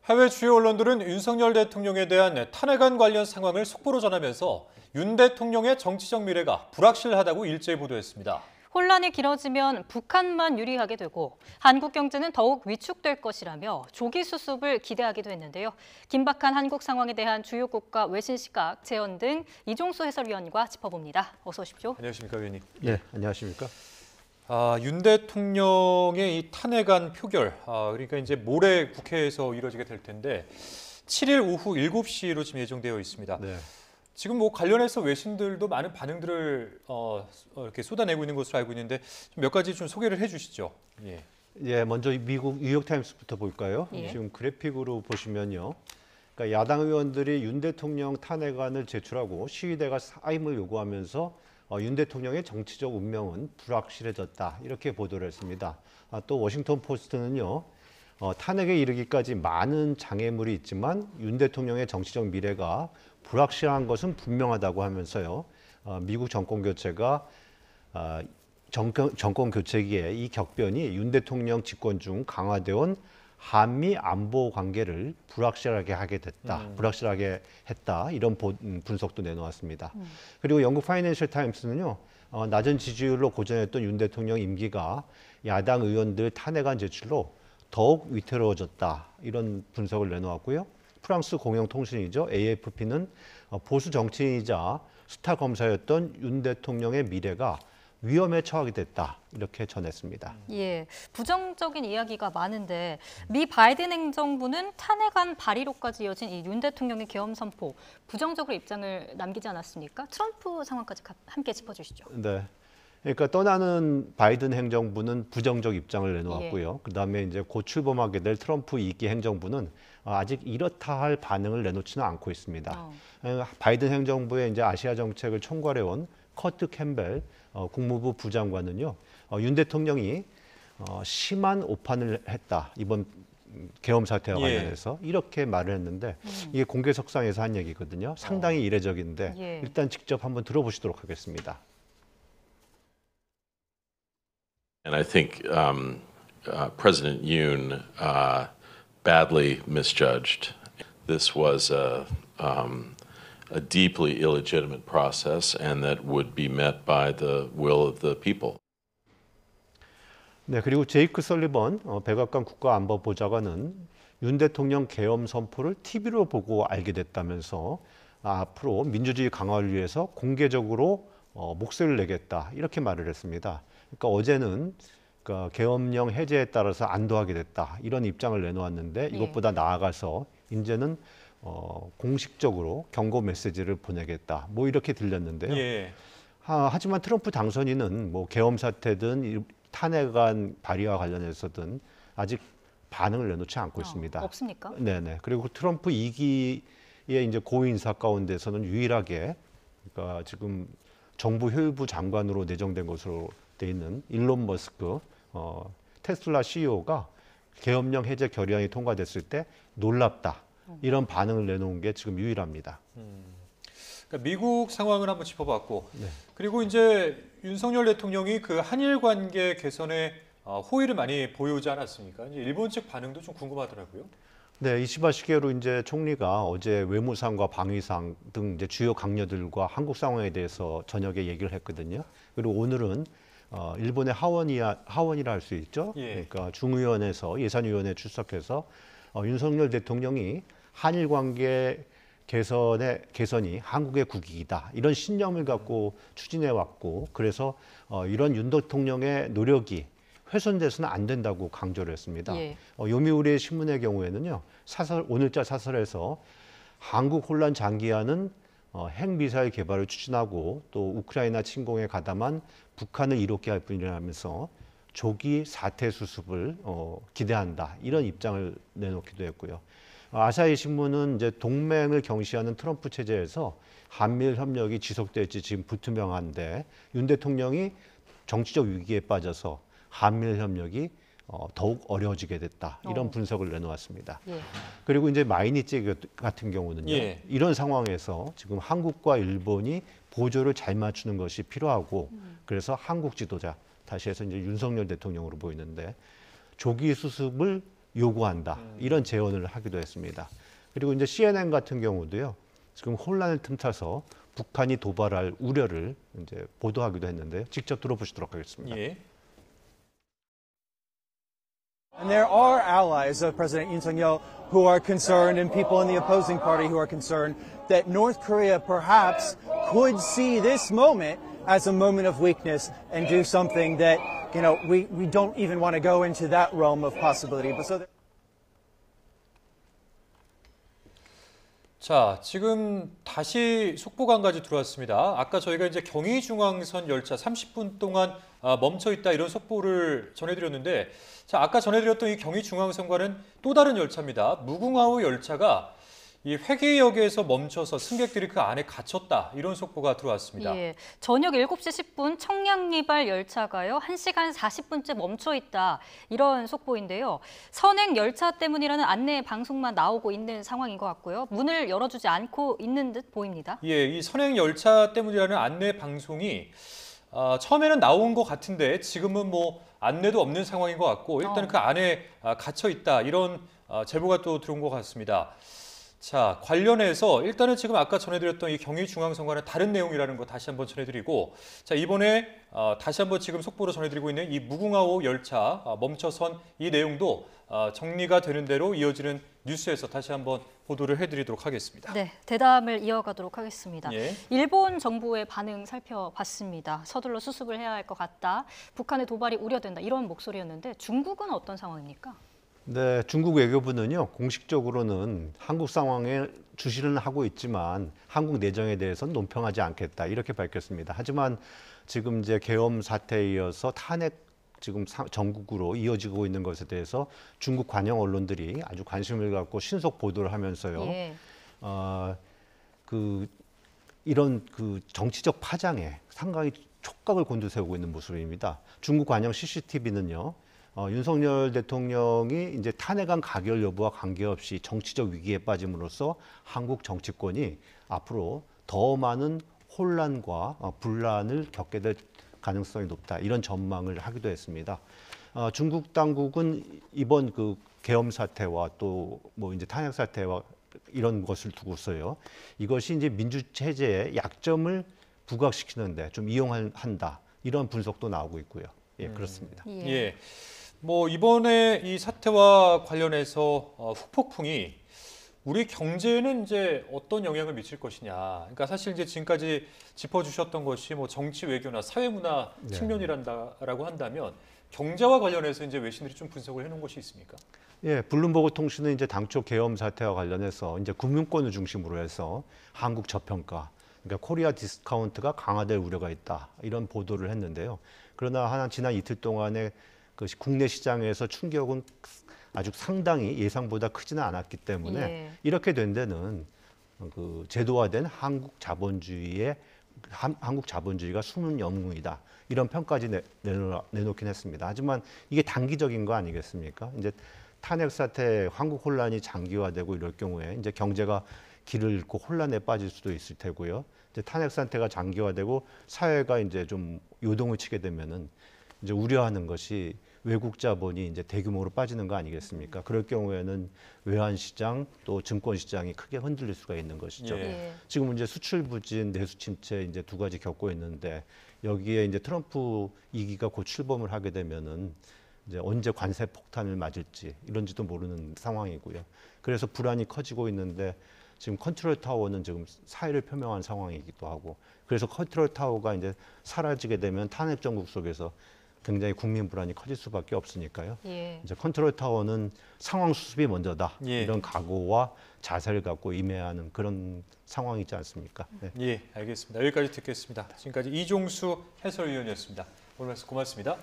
해외 주요 언론들은 윤석열 대통령에 대한 탄핵안 관련 상황을 속보로 전하면서 윤 대통령의 정치적 미래가 불확실하다고 일제히 보도했습니다. 혼란이 길어지면 북한만 유리하게 되고 한국 경제는 더욱 위축될 것이라며 조기 수습을 기대하기도 했는데요. 긴박한 한국 상황에 대한 주요 국가 외신 시각, 재현 등 이종수 해설위원과 짚어봅니다. 어서 오십시오. 안녕하십니까, 위원님. 네, 안녕하십니까? 윤 대통령의 이 탄핵안 표결, 그러니까 이제 모레 국회에서 이루어지게 될 텐데 7일 오후 7시로 지금 예정되어 있습니다. 네. 지금 뭐 관련해서 외신들도 많은 반응들을 이렇게 쏟아내고 있는 것으로 알고 있는데 몇 가지 좀 소개를 해주시죠. 예. 예, 먼저 미국 뉴욕타임스부터 볼까요? 예. 지금 그래픽으로 보시면요. 그러니까 야당 의원들이 윤 대통령 탄핵안을 제출하고 시위대가 사임을 요구하면서 윤 대통령의 정치적 운명은 불확실해졌다. 이렇게 보도를 했습니다. 또 워싱턴 포스트는요. 탄핵에 이르기까지 많은 장애물이 있지만 윤 대통령의 정치적 미래가 불확실한 것은 분명하다고 하면서요. 미국 정권 교체가 정권 교체기에 이 격변이 윤 대통령 집권 중 강화되어 한미 안보 관계를 불확실하게 했다. 이런 분석도 내놓았습니다. 그리고 영국 파이낸셜 타임스는요. 낮은 지지율로 고전했던 윤 대통령 임기가 야당 의원들 탄핵안 제출로 더욱 위태로워졌다. 이런 분석을 내놓았고요. 프랑스 공영통신이죠. AFP는 보수 정치인이자 스타 검사였던 윤 대통령의 미래가 위험에 처하게 됐다. 이렇게 전했습니다. 예, 부정적인 이야기가 많은데 미 바이든 행정부는 탄핵안 발의로까지 이어진 이 윤 대통령의 계엄 선포, 부정적으로 입장을 남기지 않았습니까? 트럼프 상황까지 함께 짚어주시죠. 네. 그러니까 떠나는 바이든 행정부는 부정적 입장을 내놓았고요. 그다음에 이제 곧 출범하게 될 트럼프 2기 행정부는 아직 이렇다 할 반응을 내놓지는 않고 있습니다. 바이든 행정부의 이제 아시아 정책을 총괄해온 커트 캠벨 국무부 부장관은요, 윤 대통령이 심한 오판을 했다. 이번 계엄 사태와 관련해서 이렇게 말을 했는데 이게 공개석상에서 한 얘기거든요. 상당히 이례적인데 일단 직접 한번 들어보시도록 하겠습니다. And I think President Yoon badly misjudged. This was a deeply illegitimate process, and that would be met by the will of the people. 네, 그리고 제이크 설리번 백악관 국가안보보좌관은 윤 대통령 계엄 선포를 TV로 보고 알게 됐다면서 앞으로 민주주의 강화를 위해서 공개적으로 목소리를 내겠다 이렇게 말을 했습니다. 그러니까 어제는 계엄령 해제에 따라서 안도하게 됐다 이런 입장을 내놓았는데 이것보다 나아가서 이제는 공식적으로 경고 메시지를 보내겠다 뭐 이렇게 들렸는데요. 하지만 트럼프 당선인은 뭐 계엄 사태든 탄핵안 발의와 관련해서든 아직 반응을 내놓지 않고 있습니다. 없습니까? 네네. 그리고 트럼프 2기의 이제 고위 인사 가운데서는 유일하게 그러니까 지금 정부 효율부 장관으로 내정된 것으로 돼 있는 일론 머스크 테슬라 CEO가 계엄령 해제 결의안이 통과됐을 때 놀랍다 이런 반응을 내놓은 게 지금 유일합니다. 그러니까 미국 상황을 한번 짚어봤고, 그리고 이제 윤석열 대통령이 그 한일 관계 개선에 호의를 많이 보여오지 않았습니까? 이제 일본 측 반응도 좀 궁금하더라고요. 네, 이시바 시게루 이제 총리가 어제 외무상과 방위상 등 이제 주요 강요들과 한국 상황에 대해서 저녁에 얘기를 했거든요. 그리고 오늘은 일본의 하원이라 할 수 있죠. 그러니까 중의원에서 예산위원회에 출석해서 윤석열 대통령이 한일 관계 개선이 한국의 국익이다 이런 신념을 갖고 추진해 왔고 그래서 이런 윤 대통령의 노력이 훼손돼서는 안 된다고 강조를 했습니다. 요미우리 신문의 경우에는요, 오늘자 사설에서 한국 혼란 장기화는 핵미사일 개발을 추진하고 또 우크라이나 침공에 가담한 북한을 이롭게 할 뿐이라면서 조기 사태 수습을 기대한다 이런 입장을 내놓기도 했고요. 아사히 신문은 이제 동맹을 경시하는 트럼프 체제에서 한미일 협력이 지속될지 지금 불투명한데 윤 대통령이 정치적 위기에 빠져서 한미일 협력이 더욱 어려워지게 됐다 이런 분석을 내놓았습니다. 그리고 이제 마이니치 같은 경우는요, 이런 상황에서 지금 한국과 일본이 보조를 잘 맞추는 것이 필요하고 그래서 한국 지도자 다시 해서 이제 윤석열 대통령으로 보이는데 조기 수습을 요구한다. 이런 제언을 하기도 했습니다. 그리고 이제 CNN 같은 경우도요. 지금 혼란을 틈타서 북한이 도발할 우려를 이제 보도하기도 했는데요. 직접 들어보시도록 하겠습니다. 예. And there are allies of President Yoon Suk-yeol who are concerned, and people in the opposing party who are concerned that North Korea perhaps could see this moment as a moment of weakness and do something that, we don't even want to go into that realm of possibility. But so 자, 지금 다시 속보가 한 가지 들어왔습니다. 아까 저희가 이제 경의중앙선 열차 30분 동안 멈춰 있다 이런 속보를 전해드렸는데, 자, 아까 전해드렸던 이 경의중앙선과는 또 다른 열차입니다. 무궁화호 열차가 이 회계역에서 멈춰서 승객들이 그 안에 갇혔다 이런 속보가 들어왔습니다. 예, 저녁 7시 10분 청량리발 열차가요. 1시간 40분째 멈춰 있다 이런 속보인데요. 선행 열차 때문이라는 안내 방송만 나오고 있는 상황인 것 같고요. 문을 열어주지 않고 있는 듯 보입니다. 예, 이 선행 열차 때문이라는 안내 방송이 처음에는 나온 것 같은데 지금은 뭐 안내도 없는 상황인 것 같고 일단 그 안에 갇혀 있다 이런 제보가 또 들어온 것 같습니다. 자, 관련해서 일단은 지금 아까 전해드렸던 이 경의중앙선과는 다른 내용이라는 거 다시 한번 전해드리고, 자, 이번에 다시 한번 지금 속보로 전해드리고 있는 이 무궁화호 열차 멈춰선 이 내용도 정리가 되는 대로 이어지는 뉴스에서 다시 한번 보도를 해드리도록 하겠습니다. 네, 대담을 이어가도록 하겠습니다. 예. 일본 정부의 반응 살펴봤습니다. 서둘러 수습을 해야 할 것 같다. 북한의 도발이 우려된다. 이런 목소리였는데 중국은 어떤 상황입니까? 네, 중국 외교부는요, 공식적으로는 한국 상황에 주시는 하고 있지만 한국 내정에 대해서는 논평하지 않겠다 이렇게 밝혔습니다. 하지만 지금 이제 계엄 사태에 이어서 탄핵 지금 전국으로 이어지고 있는 것에 대해서 중국 관영 언론들이 아주 관심을 갖고 신속 보도를 하면서요, 예. 이런 정치적 파장에 상당히 촉각을 곤두세우고 있는 모습입니다. 중국 관영 CCTV는요. 윤석열 대통령이 이제 탄핵안 가결 여부와 관계없이 정치적 위기에 빠짐으로써 한국 정치권이 앞으로 더 많은 혼란과 분란을 겪게 될 가능성이 높다. 이런 전망을 하기도 했습니다. 중국 당국은 이번 그 계엄 사태와 또 뭐 이제 탄핵 사태와 이런 것을 두고서요. 이것이 이제 민주 체제의 약점을 부각시키는데 좀 이용한다. 이런 분석도 나오고 있고요. 예, 그렇습니다. 예. 예. 뭐 이번에 이 사태와 관련해서 후폭풍이 우리 경제에는 이제 어떤 영향을 미칠 것이냐. 그러니까 사실 이제 지금까지 짚어주셨던 것이 뭐 정치 외교나 사회문화 측면이란다라고 한다면 경제와 관련해서 이제 외신들이 좀 분석을 해놓은 것이 있습니까? 예, 블룸버그 통신은 이제 당초 계엄 사태와 관련해서 이제 금융권을 중심으로 해서 한국 저평가, 그러니까 코리아 디스카운트가 강화될 우려가 있다 이런 보도를 했는데요. 그러나 지난 이틀 동안에 그 국내 시장에서 충격은 아주 상당히 예상보다 크지는 않았기 때문에 예. 이렇게 된 데는 그 제도화된 한국 자본주의가 숨은 영웅이다 이런 평까지 내놓긴 했습니다. 하지만 이게 단기적인 거 아니겠습니까? 이제 탄핵 사태, 한국 혼란이 장기화되고 이럴 경우에 이제 경제가 길을 잃고 혼란에 빠질 수도 있을 테고요. 이제 탄핵 사태가 장기화되고 사회가 이제 좀 요동을 치게 되면은 이제 우려하는 것이 외국 자본이 이제 대규모로 빠지는 거 아니겠습니까? 그럴 경우에는 외환 시장 또 증권 시장이 크게 흔들릴 수가 있는 것이죠. 예. 지금 이제 수출 부진, 내수 침체 이제 두 가지 겪고 있는데 여기에 이제 트럼프 2기가 곧 출범을 하게 되면은 이제 언제 관세 폭탄을 맞을지 이런지도 모르는 상황이고요. 그래서 불안이 커지고 있는데 지금 컨트롤 타워는 지금 사의를 표명한 상황이기도 하고 그래서 컨트롤 타워가 이제 사라지게 되면 탄핵 정국 속에서 굉장히 국민 불안이 커질 수밖에 없으니까요. 예. 이제 컨트롤 타워는 상황 수습이 먼저다. 예. 이런 각오와 자세를 갖고 임해야 하는 그런 상황이지 않습니까? 네. 예, 알겠습니다. 여기까지 듣겠습니다. 지금까지 이종수 해설위원이었습니다. 오늘 말씀 고맙습니다.